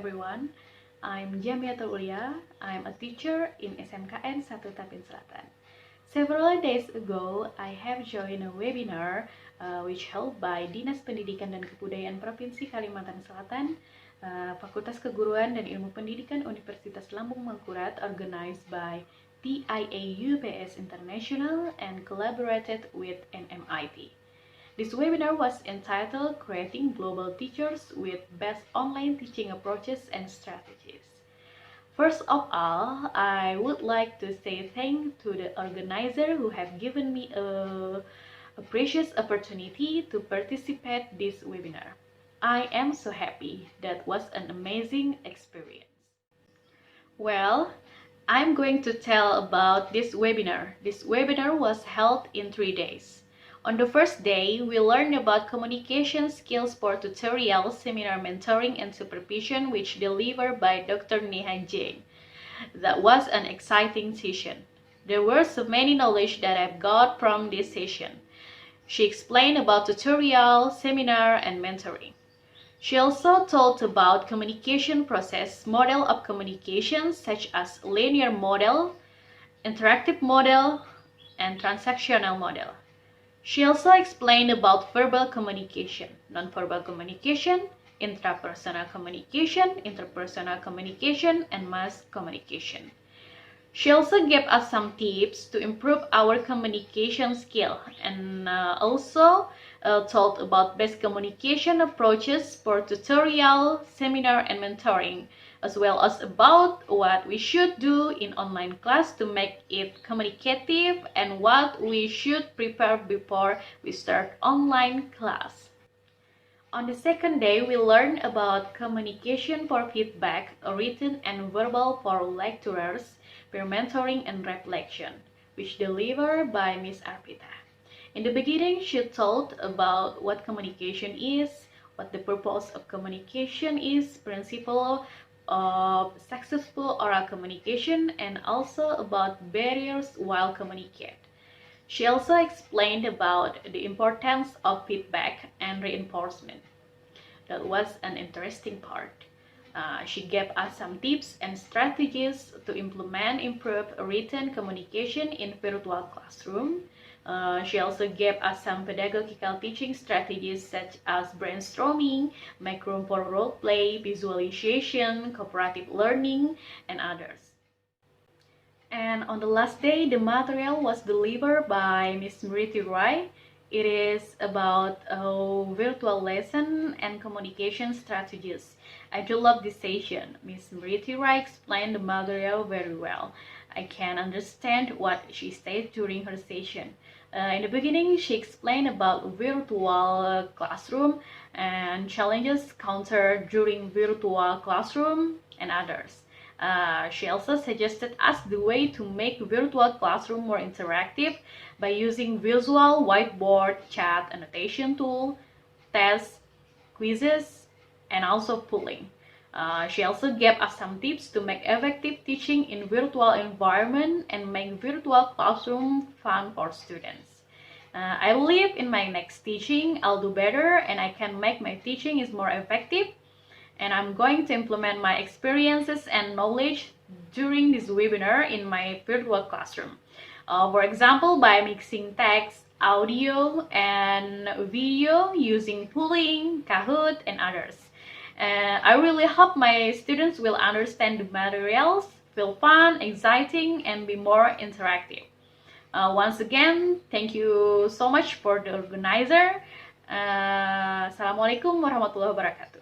everyone. I'm JAMIATUL Ulya. I'm a teacher in SMKN 1 Tapin Selatan. Several days ago, I have joined a webinar which held by Dinas Pendidikan dan Kebudayaan Provinsi Kalimantan Selatan, Fakultas Keguruan dan Ilmu Pendidikan Universitas Lambung Mangkurat, organized by TIAUPS International and collaborated with NMIT. This webinar was entitled Creating Global Teachers with Best Online Teaching Approaches and Strategies. First of all, I would like to say thank to the organizer who have given me a precious opportunity to participate this webinar. I am so happy. That was an amazing experience. Well, I'm going to tell about this webinar. This webinar was held in 3 days. On the first day, we learned about communication skills for tutorial, seminar, mentoring, and supervision, which delivered by Dr. Neha Jain. That was an exciting session. There were so many knowledge that I've got from this session. She explained about tutorial, seminar, and mentoring. She also talked about communication process, model of communication such as linear model, interactive model, and transactional model. She also explained about verbal communication, non-verbal communication, intrapersonal communication, interpersonal communication, and mass communication. She also gave us some tips to improve our communication skill and also talked about best communication approaches for tutorial, seminar, and mentoring, as well as about what we should do in online class to make it communicative and what we should prepare before we start online class. On the second day, we learned about communication for feedback, written and verbal for lecturers, peer mentoring, and reflection, which delivered by Miss Arpita. In the beginning, she talked about what communication is, what the purpose of communication is, principle of successful oral communication, and also about barriers while communicate. She also explained about the importance of feedback and reinforcement. That was an interesting part. She gave us some tips and strategies to implement improved written communication in virtual classroom. She also gave us some pedagogical teaching strategies such as brainstorming, make room for role play, visualization, cooperative learning, and others. And on the last day, the material was delivered by Ms. Mriti Rai. It is about a virtual lesson and communication strategies. I do love this session. Ms. Mriti Rai explained the material very well. I can understand what she said during her session. In the beginning, she explained about virtual classroom and challenges countered during virtual classroom and others. She also suggested us the way to make virtual classroom more interactive by using visual whiteboard, chat, annotation tool, tests, quizzes, and also polling. She also gave us some tips to make effective teaching in virtual environment and make virtual classroom fun for students. I believe in my next teaching I'll do better and I can make my teaching is more effective. And I'm going to implement my experiences and knowledge during this webinar in my virtual classroom. For example, by mixing text, audio, and video using polling, Kahoot, and others. I really hope my students will understand the materials, feel fun, exciting, and be more interactive. Once again, thank you so much for the organizer. Assalamualaikum warahmatullahi wabarakatuh.